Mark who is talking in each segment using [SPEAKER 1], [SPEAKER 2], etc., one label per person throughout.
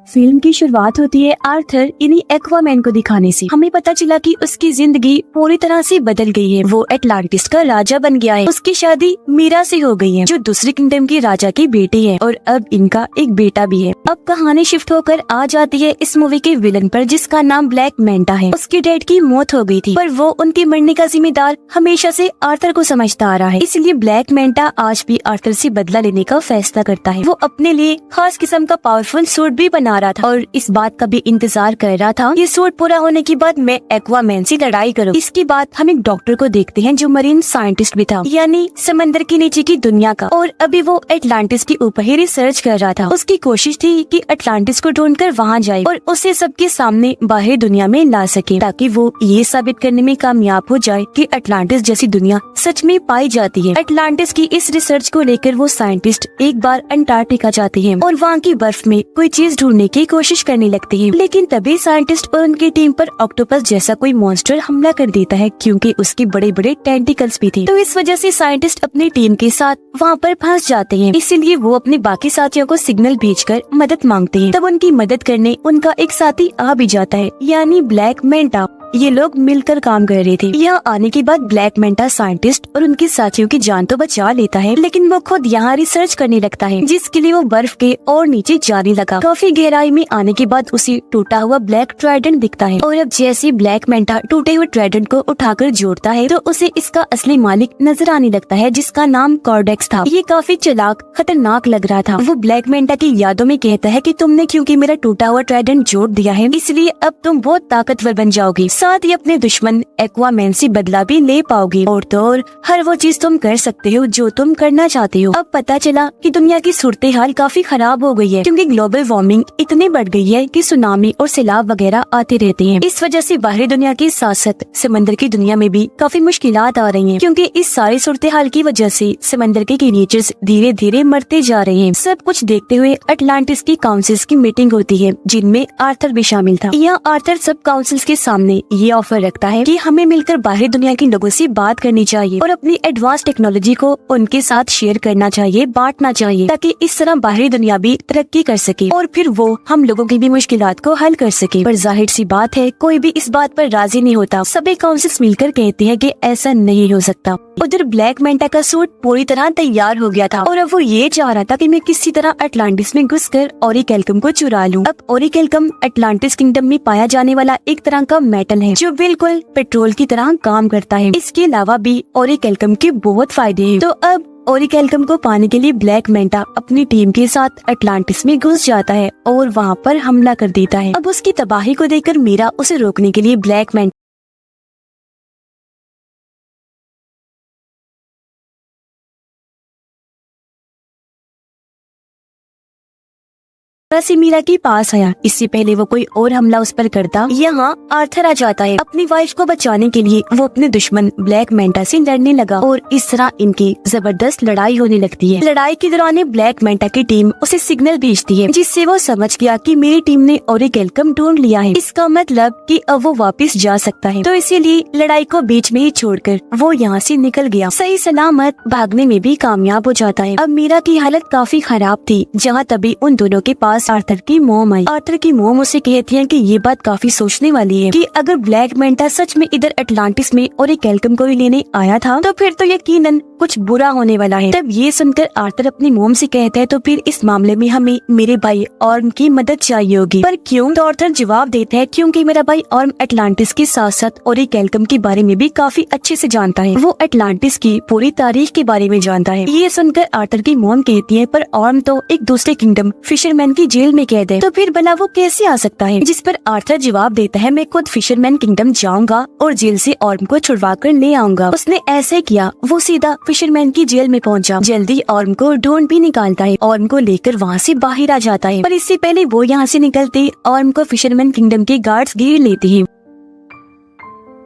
[SPEAKER 1] Film की शुरुआत होती है आर्थर यानी एक्वामैन को दिखाने से। हमें पता चला कि उसकी जिंदगी पूरी तरह से बदल गई है। वो एटलांटिस का राजा बन गया है। उसकी शादी मीरा से हो गई है, जो दूसरी किंगडम की राजा की बेटी है, और अब इनका एक बेटा भी है। अब कहानी शिफ्ट होकर आ जाती है इस मूवी के विलन पर, जिसका नाम ब्लैक मैंटा है। उसकी डैड की मौत हो गई थी, पर वो उनके मरने का जिम्मेदार हमेशा से आर्थर को समझता आ रहा है। इसलिए ब्लैक मैंटा आज भी आर्थर से बदला लेने का फैसला करता है। वो अपने लिए खास किस्म का पावरफुल सूट भी बना रहा था और इस बात का भी इंतजार कर रहा था, ये सूट पूरा होने के बाद मैं एक्वामैन से लड़ाई करूं। इसके बाद हम एक डॉक्टर को देखते हैं जो मरीन साइंटिस्ट भी था, यानी समंदर के नीचे की दुनिया का, और अभी वो एटलांटिस के ऊपर ही रिसर्च कर रहा था। उसकी कोशिश थी कि एटलांटिस को ढूंढकर वहाँ जाए और उसे सबके सामने बाहरी दुनिया में ला सके, ताकि वो ये साबित करने में कामयाब हो जाए कि एटलांटिस जैसी दुनिया सच में पाई जाती है। एटलांटिस की इस रिसर्च को लेकर वो साइंटिस्ट एक बार अंटार्कटिका जाते हैं और वहाँ की बर्फ में कोई चीज ढूंढने की कोशिश करने लगती है। लेकिन तभी साइंटिस्ट और उनकी टीम पर ऑक्टोपस जैसा कोई मॉन्स्टर हमला कर देता है, क्योंकि उसके बड़े बड़े टेंटिकल्स भी थे। तो इस वजह से साइंटिस्ट अपनी टीम के साथ वहाँ पर फंस जाते हैं। इसीलिए वो अपने बाकी साथियों को सिग्नल भेजकर मदद मांगते हैं। तब उनकी मदद करने उनका एक साथी आ भी जाता है, यानी ब्लैक मैंटा। ये लोग मिलकर काम कर रहे थे। यहाँ आने के बाद ब्लैक मैंटा साइंटिस्ट और उनके साथियों की जान तो बचा लेता है, लेकिन वो खुद यहाँ रिसर्च करने लगता है, जिसके लिए वो बर्फ के और नीचे जाने लगा। काफी गहराई में आने के बाद उसे टूटा हुआ ब्लैक ट्राइडेंट दिखता है, और अब जैसे ब्लैक मैंटा टूटे हुए ट्राइडेंट को उठाकर जोड़ता है तो उसे इसका असली मालिक नजर आने लगता है, जिसका नाम कॉर्डेक्स था। ये काफी चालाक खतरनाक लग रहा था। वो ब्लैक मैंटा की यादों में कहता है कि तुमने क्योंकि मेरा टूटा हुआ ट्राइडेंट जोड़ दिया है, इसलिए अब तुम बहुत ताकतवर बन जाओगी, साथ ही अपने दुश्मन एक्वामैन से बदला भी ले पाओगे, और तो और हर वो चीज तुम कर सकते हो जो तुम करना चाहते हो। अब पता चला कि दुनिया की सूरत हाल काफी खराब हो गई है, क्योंकि ग्लोबल वार्मिंग इतनी बढ़ गई है कि सुनामी और सैलाब वगैरह आते रहते हैं। इस वजह से बाहरी दुनिया के साथ साथ समंदर की दुनिया में भी काफी मुश्किलात आ रही हैं, क्योंकि इस सारी सूरत हाल की वजह से समंदर के क्रिएचर्स धीरे धीरे मरते जा रहे हैं। सब कुछ देखते हुए अटलांटिस की काउंसिल्स की मीटिंग होती है, जिनमें आर्थर भी शामिल था। यहाँ आर्थर सब काउंसिल्स के सामने ये ऑफर रखता है कि हमें मिलकर बाहरी दुनिया के लोगों से बात करनी चाहिए और अपनी एडवांस टेक्नोलॉजी को उनके साथ शेयर करना चाहिए, बांटना चाहिए, ताकि इस तरह बाहरी दुनिया भी तरक्की कर सके और फिर वो हम लोगों की भी मुश्किलात को हल कर सके। पर जाहिर सी बात है, कोई भी इस बात पर राजी नहीं होता। सभी काउंसिल्स मिलकर कहते हैं कि ऐसा नहीं हो सकता। उधर ब्लैक मैंटा का सूट पूरी तरह तैयार हो गया था और अब वो ये चाह रहा था कि मैं किसी तरह अटलांटिस में घुसकर ओरिकेल्कम को चुरा लूं। अब ओरिकेल्कम अटलांटिस किंगडम में पाया जाने वाला एक तरह का मेटल है, जो बिल्कुल पेट्रोल की तरह काम करता है। इसके अलावा भी ओरिकेल्कम के बहुत फायदे हैं। तो अब ओरिकेल्कम को पाने के लिए ब्लैक मैंटा अपनी टीम के साथ अटलांटिस में घुस जाता है और वहाँ पर हमला कर देता है। अब उसकी तबाही को देखकर मीरा उसे रोकने के लिए ब्लैक मैंटा से मीरा के पास आया। इससे पहले वो कोई और हमला उस पर करता, यहाँ आर्थर आ जाता है। अपनी वाइफ को बचाने के लिए वो अपने दुश्मन ब्लैक मैंटा से लड़ने लगा और इस तरह इनकी जबरदस्त लड़ाई होने लगती है। लड़ाई के दौरान ब्लैक मैंटा की टीम उसे सिग्नल भेजती है, जिससे वो समझ गया कि मेरी टीम ने ओरिकेल्कम ढूंढ लिया है। इसका मतलब कि अब वो वापस जा सकता है। तो इसीलिए लड़ाई को बीच में ही छोड़कर वो यहाँ से निकल गया। सही सलामत भागने में भी कामयाब हो जाता है। अब मीरा की हालत काफी खराब थी, जहाँ तभी उन दोनों के पास आर्थर की मोम आई। आर्थर की मोम उसे कहती है कि ये बात काफी सोचने वाली है कि अगर ब्लैक मैंटा सच में इधर अटलांटिस में ओरिकेल्कम को ही लेने आया था, तो फिर तो यकीनन कुछ बुरा होने वाला है। तब ये सुनकर आर्थर अपनी मोम से कहता है, तो फिर इस मामले में हमें मेरे भाई ऑर्म की मदद चाहिए होगी। पर क्यों? तो आर्थर जवाब देता है, क्योंकि मेरा भाई ऑर्म अटलांटिस के साथ साथ ओरिकेल्कम के बारे में भी काफी अच्छे से जानता है। वो अटलांटिस की पूरी तारीख के बारे में जानता है। ये सुनकर आर्थर की मोम कहती है, पर ऑर्म तो एक दूसरे किंगडम फिशरमैन की जेल में कैद है, तो फिर भला वो कैसे आ सकता है? जिस पर आर्थर जवाब देता है, मैं खुद फिशरमैन किंगडम जाऊंगा और जेल से ऑर्म को छुड़वा कर ले आऊंगा। उसने ऐसे किया, वो सीधा फिशरमैन की जेल में पहुंचा। जल्दी ऑर्म को ढूंढ भी निकालता है, ऑर्म को लेकर वहाँ से बाहर आ जाता है। पर इससे पहले वो यहाँ से निकलते ऑर्म को फिशरमैन किंगडम के गार्ड्स घेर लेते हैं।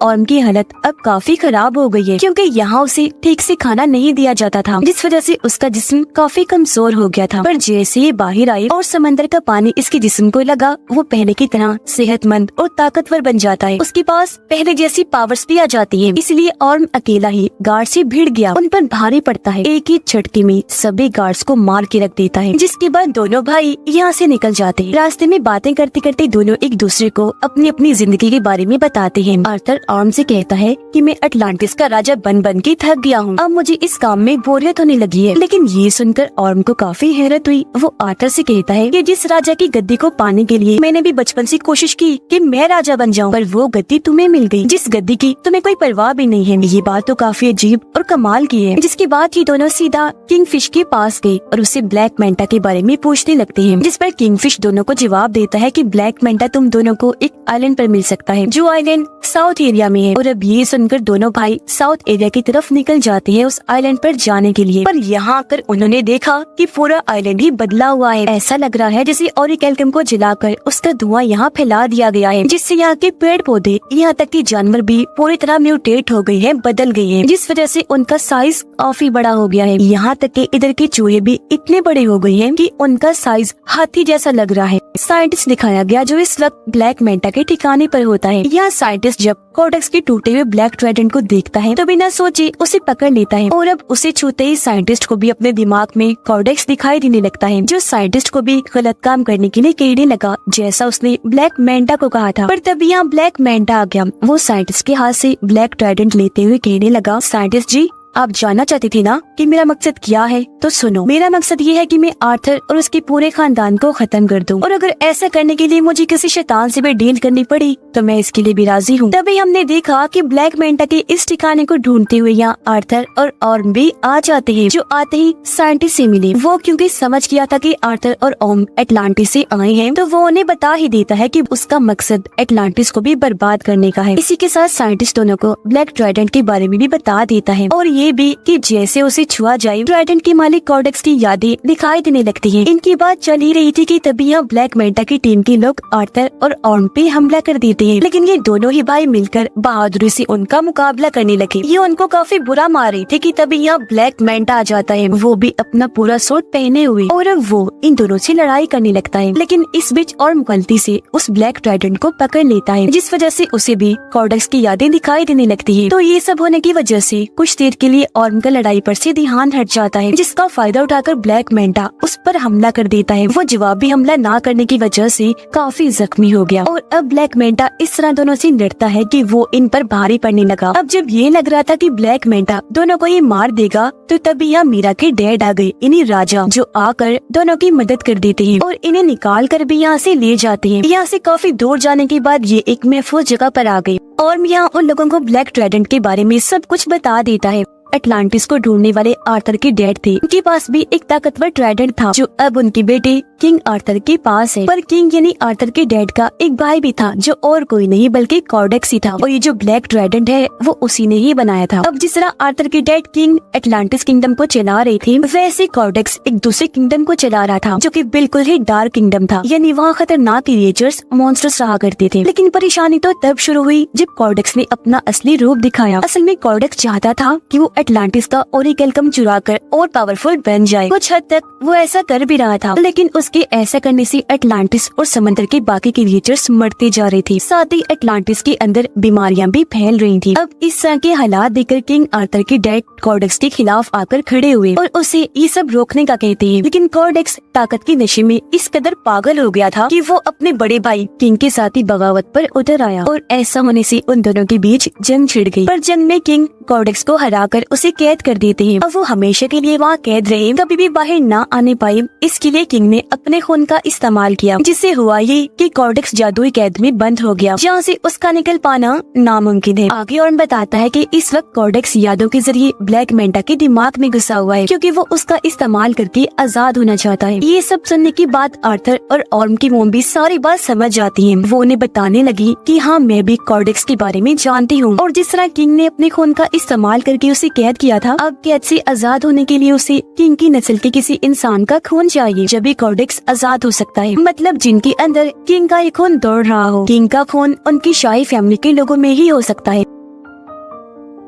[SPEAKER 1] ऑर्म की हालत अब काफी खराब हो गई है, क्योंकि यहाँ उसे ठीक से खाना नहीं दिया जाता था, जिस वजह से उसका जिस्म काफी कमजोर हो गया था। पर जैसे ये बाहर आई और समंदर का पानी इसके जिस्म को लगा, वो पहले की तरह सेहतमंद और ताकतवर बन जाता है। उसके पास पहले जैसी पावर्स भी आ जाती है। इसलिए ऑर्म अकेला ही गार्ड से भिड़ गया, उन पर भारी पड़ता है। एक ही झटके में सभी गार्ड्स को मार के रख देता है, जिसके बाद दोनों भाई यहाँ से निकल जाते हैं। रास्ते में बातें करते करते दोनों एक दूसरे को अपनी अपनी जिंदगी के बारे में बताते हैं। आर्थर ऑर्म से कहता है कि मैं अटलांटिस का राजा बन बन के थक गया हूँ, अब मुझे इस काम में बोरियत होने लगी है। लेकिन ये सुनकर ऑर्म को काफी हैरत हुई। वो आर्थर से कहता है कि जिस राजा की गद्दी को पाने के लिए मैंने भी बचपन से कोशिश की कि मैं राजा बन जाऊं, पर वो गद्दी तुम्हें मिल गई, जिस गद्दी की तुम्हें कोई परवाह भी नहीं है। ये बात तो काफी अजीब और कमाल की है। जिसके बाद ये दोनों सीधा किंगफिश के पास गए और उससे ब्लैक मेंटा के बारे में पूछने लगते हैं, जिस पर किंगफिश दोनों को जवाब देता है कि ब्लैक मेंटा तुम दोनों को एक आइलैंड पर मिल सकता है, जो आइलैंड साउथ एरिया में है। और अब ये सुनकर दोनों भाई साउथ एरिया की तरफ निकल जाते हैं उस आइलैंड पर जाने के लिए। पर यहाँ आकर उन्होंने देखा कि पूरा आइलैंड ही बदला हुआ है। ऐसा लग रहा है जैसे ओरिकेल्कम को जलाकर उसका धुआं यहाँ फैला दिया गया है, जिससे यहाँ के पेड़ पौधे यहाँ तक कि जानवर भी पूरी तरह म्यूटेट हो गए हैं, बदल गए हैं, जिस वजह से उनका साइज काफी बड़ा हो गया है। यहाँ तक कि इधर के चूहे भी इतने बड़े हो गए हैं कि उनका साइज हाथी जैसा लग रहा है। साइंटिस्ट दिखाया गया जो इस वक्त ब्लैक मेंटा के ठिकाने पर होता है। यहाँ साइंटिस्ट जब कोडेक्स के टूटे हुए ब्लैक ट्राइडेंट को देखता है तो बिना सोचे उसे पकड़ लेता है, और अब उसे छूते ही साइंटिस्ट को भी अपने दिमाग में कोडेक्स दिखाई देने लगता है, जो साइंटिस्ट को भी गलत काम करने के लिए कहने लगा, जैसा उसने ब्लैक मेंटा को कहा था। पर तभी यहाँ ब्लैक मेंटा आ गया। वो साइंटिस्ट के हाथ से ब्लैक ट्राइडेंट लेते हुए कहने लगा, साइंटिस्ट जी, आप जानना चाहती थी ना कि मेरा मकसद क्या है, तो सुनो। मेरा मकसद ये है कि मैं आर्थर और उसके पूरे खानदान को खत्म कर दूं, और अगर ऐसा करने के लिए मुझे किसी शैतान से भी डील करनी पड़ी तो मैं इसके लिए भी राजी हूँ। तभी हमने देखा कि ब्लैक मेंटा के इस ठिकाने को ढूंढते हुए यहाँ आर्थर और ऑर्म भी आ जाते हैं, जो आते ही साइंटिस्ट से मिले। वो क्योंकि समझ गया था कि आर्थर और ऑर्म एटलांटिस से आए हैं, तो वो उन्हें बता ही देता है कि उसका मकसद एटलांटिस को भी बर्बाद करने का है। इसी के साथ साइंटिस्ट दोनों को ब्लैक ट्राइडेंट के बारे में भी बता देता है, और ये भी कि जैसे उसे छुआ जाए ट्राइडेंट के मालिक कोडेक्स की यादें दिखाई देने लगती हैं। इनकी बात चल ही रही थी कि तभी यहाँ ब्लैक मेंटा की टीम के लोग आर्थर और ऑर्म पे हमला कर देते हैं, लेकिन ये दोनों ही भाई मिलकर बहादुरी से उनका मुकाबला करने लगे। ये उनको काफी बुरा मार रहे थे कि तभी यहाँ ब्लैक मेंटा आ जाता है, वो भी अपना पूरा सूट पहने हुए, और अब वो इन दोनों से लड़ाई करने लगता है। लेकिन इस बीच ऑर्म गलती से उस ब्लैक ट्राइडेंट को पकड़ लेता है, जिस वजह से उसे भी कोडेक्स की यादें दिखाई देने लगती है। तो ये सब होने की वजह से कुछ देर के लिए ऑर्म का लड़ाई पर से ध्यान हट जाता है, जिसका फायदा उठाकर ब्लैक मेंटा उस पर हमला कर देता है। वो जवाबी हमला ना करने की वजह से काफी जख्मी हो गया, और अब ब्लैक मेंटा इस तरह दोनों से लड़ता है कि वो इन पर भारी पड़ने लगा। अब जब ये लग रहा था कि ब्लैक मेंटा दोनों को ही मार देगा, तो तभी यहाँ मीरा के डैड आ गए, इन्हीं राजा, जो आकर दोनों की मदद कर देते हैं और इन्हें निकाल कर भी यहाँ से ले जाते हैं। यहाँ से काफी दूर जाने के बाद ये एक महफूज जगह पर आ गए, और यहाँ उन लोगों को ब्लैक ट्राइडेंट के बारे में सब कुछ बता देता है। अटलांटिस को ढूंढने वाले आर्थर के डैड थे, उनके पास भी एक ताकतवर ट्राइडेंट था, जो अब उनके बेटे किंग आर्थर के पास है। पर किंग यानी आर्थर के डैड का एक भाई भी था, जो और कोई नहीं बल्कि कोडेक्स ही था, और ये जो ब्लैक ट्राइडेंट है वो उसी ने ही बनाया था। अब जिस तरह आर्थर के डैड किंग अटलांटिस किंगडम को चला रहे थे, वैसे कोडेक्स एक दूसरे किंगडम को चला रहा था, जो कि बिल्कुल ही डार्क किंगडम था, यानी वहाँ खतरनाक क्रिएचर्स मॉन्स्टर्स रहा करते थे। लेकिन परेशानी तो तब शुरू हुई जब कोडेक्स ने अपना असली रूप दिखाया। असल में कोडेक्स चाहता था कि वो अटलांटिस का ओरिकेल्कम चुरा कर और पावरफुल बन जाए। कुछ हद तक वो ऐसा कर भी रहा था, लेकिन उसके ऐसा करने से अटलांटिस और समंदर के बाकी क्रिएचर्स मरते जा रहे थे। साथ ही अटलांटिस के अंदर बीमारियां भी फैल रही थी। अब इस तरह के हालात देखकर किंग आर्थर के डैड कोडेक्स के खिलाफ आकर खड़े हुए और उसे ये सब रोकने का कहते हैं। लेकिन कोडेक्स ताकत के नशे में इस कदर पागल हो गया था कि वो अपने बड़े भाई किंग के साथ ही बगावत पर उतर आया, और ऐसा होने से उन दोनों के बीच जंग छिड़ गई। पर जंग में किंग कोडेक्स को हराकर उसे कैद कर देते हैं। अब वो हमेशा के लिए वहाँ कैद रहे, कभी भी बाहर ना आने पाए। इसके लिए किंग ने अपने खून का इस्तेमाल किया, जिससे हुआ ये कि कोडेक्स जादुई कैद में बंद हो गया, जहाँ से उसका निकल पाना नामुमकिन है। आगे और बताता है कि इस वक्त कोडेक्स यादों के जरिए ब्लैक मेंटा के दिमाग में घुसा हुआ है, क्योंकि वो उसका इस्तेमाल करके आजाद होना चाहता है। ये सब सुनने की बात आर्थर और ऑर्म की मोम भी सारी बात समझ जाती है। वो उन्हें बताने लगी कि हाँ, मैं भी कोडेक्स के बारे में जानती हूँ, और जिस तरह किंग ने अपने खून का इस्तेमाल करके उसे कैद किया था, अब कैद से आजाद होने के लिए उसे किंग की नस्ल के किसी इंसान का खून चाहिए। जब भी कॉर्डेक्स आजाद हो सकता है, मतलब जिनके अंदर किंग का एक खून दौड़ रहा हो। किंग का खून उनकी शाही फैमिली के लोगों में ही हो सकता है।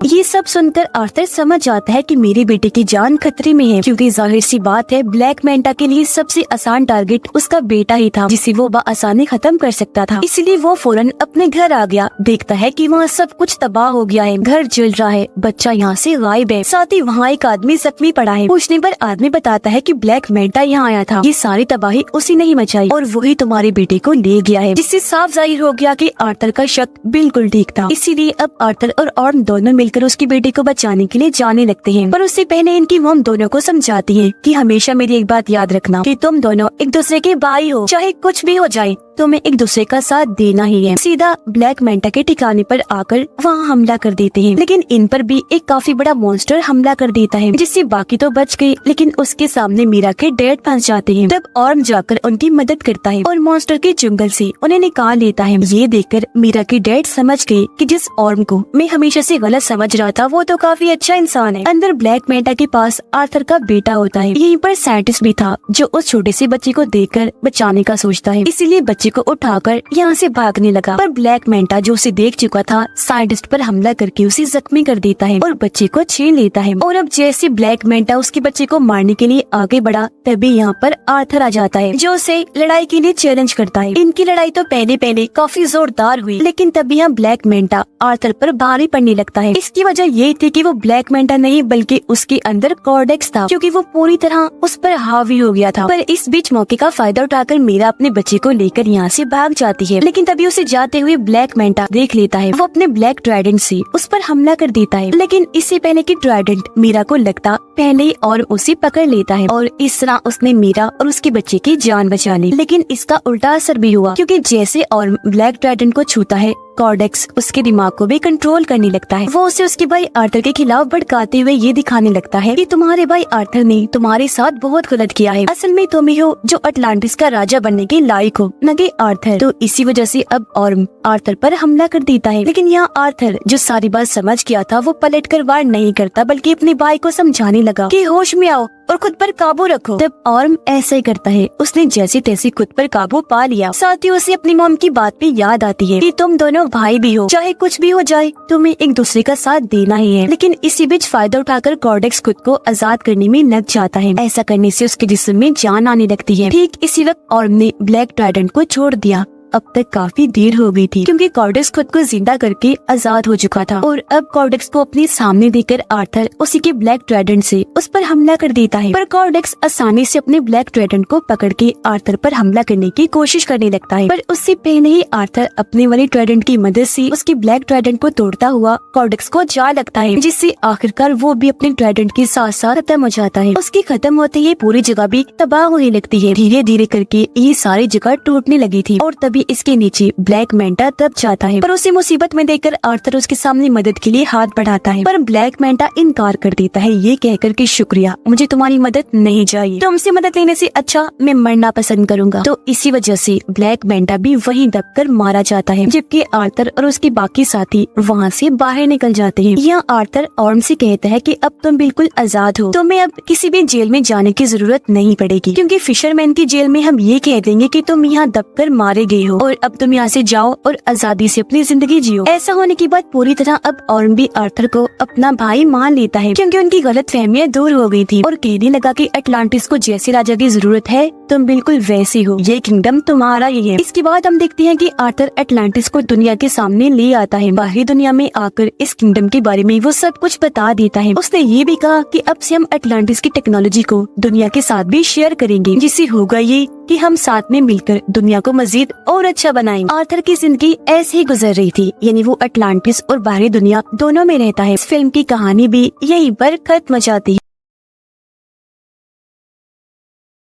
[SPEAKER 1] ये सब सुनकर आर्थर समझ जाता है कि मेरे बेटे की जान खतरे में है, क्योंकि जाहिर सी बात है ब्लैक मेंटा के लिए सबसे आसान टारगेट उसका बेटा ही था, जिसे वो आसानी खत्म कर सकता था। इसलिए वो फौरन अपने घर आ गया। देखता है कि वहाँ सब कुछ तबाह हो गया है, घर जल रहा है, बच्चा यहाँ से गायब है, साथ ही वहाँ एक आदमी जख्मी पड़ा है। पूछने पर आदमी बताता है कि ब्लैक मेंटा यहाँ आया था, ये सारी तबाही उसी ने ही मचाई और वही तुम्हारे बेटे को ले गया है, जिससे साफ जाहिर हो गया कि आर्थर का शक बिल्कुल ठीक था। इसीलिए अब आर्थर और ऑर्म दोनों मिलकर उसकी बेटे को बचाने के लिए जाने लगते हैं। पर उससे पहले इनकी मॉम दोनों को समझाती है कि हमेशा मेरी एक बात याद रखना कि तुम दोनों एक दूसरे के भाई हो, चाहे कुछ भी हो जाए तुम्हें एक दूसरे का साथ देना ही है। सीधा ब्लैक मेंटा के ठिकाने पर आकर वहाँ हमला कर देते हैं, लेकिन इन पर भी एक काफी बड़ा मॉन्स्टर हमला कर देता है, जिससे बाकी तो बच गए, लेकिन उसके सामने मीरा के डैड फंस जाते हैं। तब ऑर्म जाकर उनकी मदद करता है और मॉन्स्टर के जंगल से उन्हें निकाल लेता है। ये देखकर मीरा के डैड समझ गए कि जिस ऑर्म को मैं हमेशा से गलत समझ रहा था वो तो काफी अच्छा इंसान है। अंदर ब्लैक मेंटा के पास आर्थर का बेटा होता है। यहीं पर साइंटिस्ट भी था जो उस छोटे से बच्चे को देखकर बचाने का सोचता है, इसीलिए बच्चे को उठाकर यहाँ से भागने लगा। पर ब्लैक मेंटा जो उसे देख चुका था साइंटिस्ट पर हमला करके उसे जख्मी कर देता है और बच्चे को छीन लेता है। और अब जैसे ब्लैक मेंटा उसके बच्चे को मारने के लिए आगे बढ़ा, तभी यहाँ पर आर्थर आ जाता है जो उसे लड़ाई के लिए चैलेंज करता है। इनकी लड़ाई तो पहले काफी जोरदार हुई, लेकिन तभी यहाँ ब्लैक मेंटा आर्थर पर भारी पड़ने लगता है। इसकी वजह ये थी कि वो ब्लैक मेंटा नहीं बल्कि उसके अंदर कॉर्डेक्स था, क्योंकि वो पूरी तरह उस पर हावी हो गया था। पर इस बीच मौके का फायदा उठाकर मीरा अपने बच्चे को लेकर यहाँ से भाग जाती है, लेकिन तभी उसे जाते हुए ब्लैक मेंटा देख लेता है। वो अपने ब्लैक ट्राइडेंट से उस पर हमला कर देता है, लेकिन इससे पहले कि ट्राइडेंट मीरा को लगता पहले और उसे पकड़ लेता है और इस तरह उसने मीरा और उसके बच्चे की जान बचा ली। लेकिन इसका उल्टा असर भी हुआ, क्योंकि जैसे और ब्लैक ट्राइडेंट को छूता है कॉर्डेक्स उसके दिमाग को भी कंट्रोल करने लगता है। वो उसे उसके भाई आर्थर के खिलाफ भड़काते हुए ये दिखाने लगता है कि तुम्हारे भाई आर्थर ने तुम्हारे साथ बहुत गलत किया है, असल में तुम ही हो जो अटलांटिस का राजा बनने के लायक हो, न कि आर्थर। तो इसी वजह से अब ऑर्म आर्थर पर हमला कर देता है। लेकिन यहाँ आर्थर जो सारी बात समझ गया था वो पलट कर वार नहीं करता, बल्कि अपने भाई को समझाने लगा कि होश में आओ और खुद पर काबू रखो। तब ऑर्म ऐसा ही करता है, उसने जैसे तैसे खुद पर काबू पा लिया। साथ ही उसे अपनी मॉम की बात भी याद आती है कि तुम दोनों भाई भी हो, चाहे कुछ भी हो जाए तुम्हें एक दूसरे का साथ देना ही है। लेकिन इसी बीच फायदा उठाकर कॉर्डेक्स खुद को आजाद करने में लग जाता है। ऐसा करने से उसके जिस्म में जान आने लगती है। ठीक इसी वक्त ऑर्म ने ब्लैक ट्राइडेंट को छोड़ दिया। अब तक काफी देर हो गई थी, क्योंकि कॉर्डेक्स खुद को जिंदा करके आजाद हो चुका था। और अब कॉर्डेक्स को अपने सामने देखकर आर्थर उसी के ब्लैक ट्राइडेंट से उस पर हमला कर देता है। पर कॉर्डेक्स आसानी से अपने ब्लैक ट्राइडेंट को पकड़ के आर्थर पर हमला करने की कोशिश करने लगता है। पर उससे पहले ही आर्थर अपने वाले ट्राइडेंट की मदद से उसके ब्लैक ट्राइडेंट को तोड़ता हुआ कॉर्डेक्स को जा लगता है, जिससे आखिरकार वो भी अपने ट्राइडेंट के साथ साथ खत्म हो जाता है। उसकी खत्म होते ही पूरी जगह भी तबाह होने लगती है। धीरे धीरे करके ये सारी जगह टूटने लगी थी और तभी इसके नीचे ब्लैक मेंटा दब जाता है। पर उसे मुसीबत में देखकर आर्थर उसके सामने मदद के लिए हाथ बढ़ाता है, पर ब्लैक मेंटा इनकार कर देता है, ये कहकर कि शुक्रिया, मुझे तुम्हारी मदद नहीं चाहिए, तुमसे मदद लेने से अच्छा मैं मरना पसंद करूंगा। तो इसी वजह से ब्लैक मेंटा भी वहीं दबकर मारा जाता है, जबकि आर्थर और उसके बाकी साथी वहाँ से बाहर निकल जाते हैं। यहाँ आर्थर ऑर्म से कहता है कि अब तुम बिल्कुल आजाद हो, तुम्हें अब किसी भी जेल में जाने की जरूरत नहीं पड़ेगी, क्योंकि फिशरमैन की जेल में हम ये कह देंगे कि तुम यहाँ दबकर मारे गए हो और अब तुम यहाँ से जाओ और आजादी से अपनी जिंदगी जियो। ऐसा होने के बाद पूरी तरह अब ऑर्म भी आर्थर को अपना भाई मान लेता है, क्योंकि उनकी गलत फहमियाँ दूर हो गई थी और कहने लगा कि अटलांटिस को जैसे राजा की जरूरत है तुम बिल्कुल वैसे हो, ये किंगडम तुम्हारा ही है। इसके बाद हम देखते हैं कि आर्थर अटलांटिस को दुनिया के सामने ले आता है। बाहरी दुनिया में आकर इस किंगडम के बारे में वो सब कुछ बता देता है। उसने ये भी कहा कि अब से हम अटलांटिस की टेक्नोलॉजी को दुनिया के साथ भी शेयर करेंगे, जिससे होगा ये कि हम साथ में मिलकर दुनिया को मजीद और अच्छा बनाएंगे। आर्थर की जिंदगी ऐसे ही गुजर रही थी, यानी वो अटलांटिस और बाहरी दुनिया दोनों में रहता है। इस फिल्म की कहानी भी यहीं पर खत्म हो जाती है।